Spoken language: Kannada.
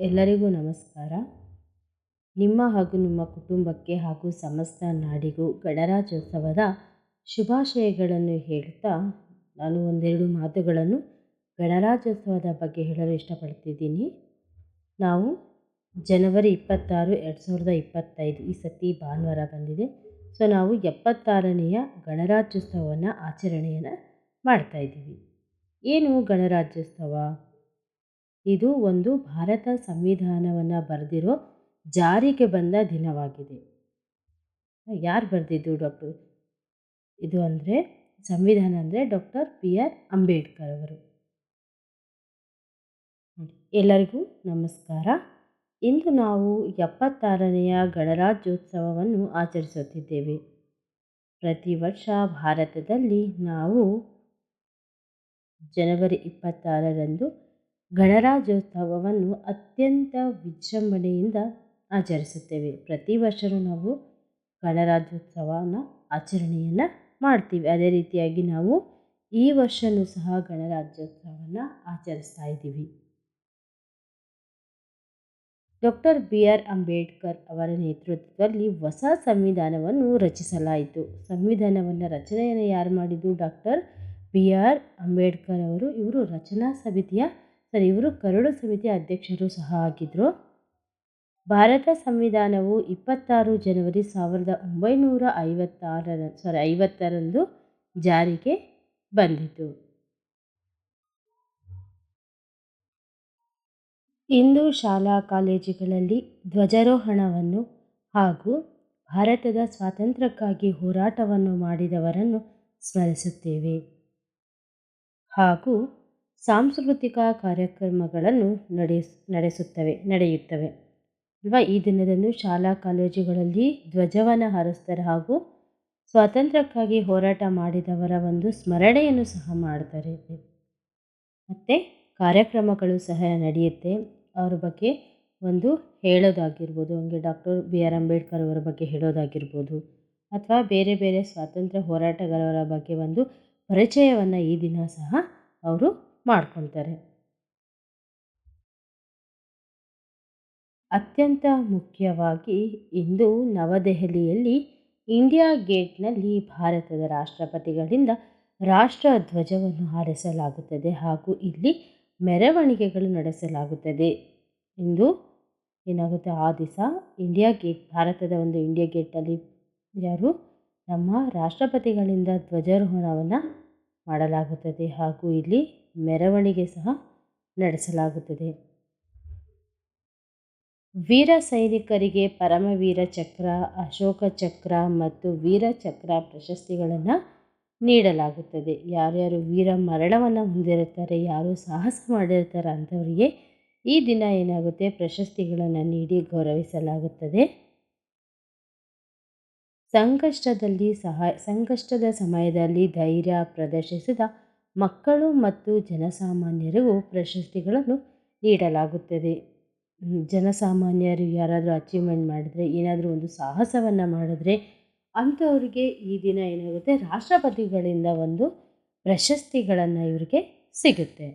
ಎಲ್ಲರಿಗೂ ನಮಸ್ಕಾರ. ನಿಮ್ಮ ಹಾಗೂ ನಿಮ್ಮ ಕುಟುಂಬಕ್ಕೆ ಹಾಗೂ ಸಮಸ್ತ ನಾಡಿಗೂ ಗಣರಾಜ್ಯೋತ್ಸವದ ಶುಭಾಶಯಗಳನ್ನು ಹೇಳುತ್ತಾ ನಾನು ಒಂದೆರಡು ಮಾತುಗಳನ್ನು ಗಣರಾಜ್ಯೋತ್ಸವದ ಬಗ್ಗೆ ಹೇಳಲು ಇಷ್ಟಪಡ್ತಿದ್ದೀನಿ. ನಾವು ಜನವರಿ 26, 2025 ಈ ಸತಿ ಭಾನುವಾರ ಬಂದಿದೆ. ಸೊ ನಾವು 76ನೇಯ ಗಣರಾಜ್ಯೋತ್ಸವವನ್ನು ಆಚರಣೆಯನ್ನು ಮಾಡ್ತಾಯಿದ್ದೀವಿ. ಏನು ಗಣರಾಜ್ಯೋತ್ಸವ? ಇದು ಒಂದು ಭಾರತ ಸಂವಿಧಾನವನ್ನು ಬರೆದಿರೋ ಜಾರಿಗೆ ಬಂದ ದಿನವಾಗಿದೆ. ಯಾರು ಬರೆದಿದ್ದು ಇದು ಅಂದರೆ ಸಂವಿಧಾನ ಅಂದರೆ ಡಾಕ್ಟರ್ BR ಅಂಬೇಡ್ಕರ್ ಅವರು. ಎಲ್ಲರಿಗೂ ನಮಸ್ಕಾರ. ಇಂದು ನಾವು 76ನೇಯ ಗಣರಾಜ್ಯೋತ್ಸವವನ್ನು ಆಚರಿಸುತ್ತಿದ್ದೇವೆ. ಪ್ರತಿ ವರ್ಷ ಭಾರತದಲ್ಲಿ ನಾವು ಜನವರಿ 26ರಂದು ಗಣರಾಜ್ಯೋತ್ಸವವನ್ನು ಅತ್ಯಂತ ವಿಜೃಂಭಣೆಯಿಂದ ಆಚರಿಸುತ್ತೇವೆ. ಪ್ರತಿ ವರ್ಷವೂ ನಾವು ಗಣರಾಜ್ಯೋತ್ಸವನ ಆಚರಣೆಯನ್ನು ಮಾಡ್ತೀವಿ. ಅದೇ ರೀತಿಯಾಗಿ ನಾವು ಈ ವರ್ಷವೂ ಸಹ ಗಣರಾಜ್ಯೋತ್ಸವವನ್ನು ಆಚರಿಸ್ತಾ ಇದ್ದೀವಿ. ಡಾಕ್ಟರ್ BR ಅಂಬೇಡ್ಕರ್ ಅವರ ನೇತೃತ್ವದಲ್ಲಿ ಹೊಸ ಸಂವಿಧಾನವನ್ನು ರಚಿಸಲಾಯಿತು. ಸಂವಿಧಾನವನ್ನು ರಚನೆಯನ್ನು ಯಾರು ಮಾಡಿದ್ದು? ಡಾಕ್ಟರ್ BR ಅಂಬೇಡ್ಕರ್ ಅವರು. ಇವರು ಕರಡು ಸಮಿತಿಯ ಅಧ್ಯಕ್ಷರು ಸಹ ಆಗಿದ್ದರು. ಭಾರತ ಸಂವಿಧಾನವು 26 ಜನವರಿ 1950ರಂದು ಜಾರಿಗೆ ಬಂದಿತು. ಇಂದು ಶಾಲಾ ಕಾಲೇಜುಗಳಲ್ಲಿ ಧ್ವಜಾರೋಹಣವನ್ನು ಹಾಗೂ ಭಾರತದ ಸ್ವಾತಂತ್ರ್ಯಕ್ಕಾಗಿ ಹೋರಾಟವನ್ನು ಮಾಡಿದವರನ್ನು ಸ್ಮರಿಸುತ್ತೇವೆ ಹಾಗೂ ಸಾಂಸ್ಕೃತಿಕ ಕಾರ್ಯಕ್ರಮಗಳನ್ನು ನಡೆಯುತ್ತವೆ ಅಲ್ವಾ. ಈ ದಿನದಂದು ಶಾಲಾ ಕಾಲೇಜುಗಳಲ್ಲಿ ಧ್ವಜವನ್ನು ಹಾರಿಸ್ತಾರೆ ಹಾಗೂ ಸ್ವಾತಂತ್ರ್ಯಕ್ಕಾಗಿ ಹೋರಾಟ ಮಾಡಿದವರ ಒಂದು ಸ್ಮರಣೆಯನ್ನು ಸಹ ಮಾಡ್ತಾರೆ. ಮತ್ತು ಕಾರ್ಯಕ್ರಮಗಳು ಸಹ ನಡೆಯುತ್ತೆ. ಅವರ ಬಗ್ಗೆ ಒಂದು ಹೇಳೋದಾಗಿರ್ಬೋದು, ಹಂಗೆ ಡಾಕ್ಟರ್ BR ಅಂಬೇಡ್ಕರ್ ಅವರ ಬಗ್ಗೆ ಹೇಳೋದಾಗಿರ್ಬೋದು, ಅಥವಾ ಬೇರೆ ಬೇರೆ ಸ್ವಾತಂತ್ರ್ಯ ಹೋರಾಟಗಾರರ ಬಗ್ಗೆ ಒಂದು ಪರಿಚಯವನ್ನು ಈ ದಿನ ಸಹ ಅವರು ಮಾಡ್ಕೊತಾರೆ. ಅತ್ಯಂತ ಮುಖ್ಯವಾಗಿ ಇಂದು ನವದೆಹಲಿಯಲ್ಲಿ ಇಂಡಿಯಾ ಗೇಟ್ನಲ್ಲಿ ಭಾರತದ ರಾಷ್ಟ್ರಪತಿಗಳಿಂದ ರಾಷ್ಟ್ರ ಧ್ವಜವನ್ನು ಹಾರಿಸಲಾಗುತ್ತದೆ ಹಾಗೂ ಇಲ್ಲಿ ಮೆರವಣಿಗೆಗಳು ನಡೆಸಲಾಗುತ್ತದೆ. ಇಂದು ಏನಾಗುತ್ತೆ, ಆ ದಿವಸ ಭಾರತದ ಒಂದು ಇಂಡಿಯಾ ಗೇಟಲ್ಲಿ ನಮ್ಮ ರಾಷ್ಟ್ರಪತಿಗಳಿಂದ ಧ್ವಜಾರೋಹಣವನ್ನು ಮಾಡಲಾಗುತ್ತದೆ ಹಾಗೂ ಇಲ್ಲಿ ಮೆರವಣಿಗೆ ಸಹ ನಡೆಸಲಾಗುತ್ತದೆ. ವೀರ ಸೈನಿಕರಿಗೆ ಪರಮವೀರ ಚಕ್ರ, ಅಶೋಕ ಚಕ್ರ ಮತ್ತು ವೀರ ಚಕ್ರ ಪ್ರಶಸ್ತಿಗಳನ್ನು ನೀಡಲಾಗುತ್ತದೆ. ಯಾರ್ಯಾರು ವೀರ ಮರಣವನ್ನು ಹೊಂದಿರುತ್ತಾರೆ, ಯಾರು ಸಾಹಸ ಮಾಡಿರ್ತಾರೆ ಅಂಥವರಿಗೆ ಈ ದಿನ ಏನಾಗುತ್ತೆ, ಪ್ರಶಸ್ತಿಗಳನ್ನು ನೀಡಿ ಗೌರವಿಸಲಾಗುತ್ತದೆ. ಸಂಕಷ್ಟದ ಸಮಯದಲ್ಲಿ ಧೈರ್ಯ ಪ್ರದರ್ಶಿಸಿದ ಮಕ್ಕಳು ಮತ್ತು ಜನಸಾಮಾನ್ಯರಿಗೂ ಪ್ರಶಸ್ತಿಗಳನ್ನು ನೀಡಲಾಗುತ್ತದೆ. ಜನಸಾಮಾನ್ಯರು ಯಾರಾದರೂ ಅಚೀವ್ಮೆಂಟ್ ಮಾಡಿದರೆ, ಏನಾದರೂ ಒಂದು ಸಾಹಸವನ್ನು ಮಾಡಿದ್ರೆ ಅಂಥವ್ರಿಗೆ ಈ ದಿನ ಏನಾಗುತ್ತೆ, ರಾಷ್ಟ್ರಪತಿಗಳಿಂದ ಒಂದು ಪ್ರಶಸ್ತಿಗಳನ್ನು ಇವರಿಗೆ ಸಿಗುತ್ತೆ.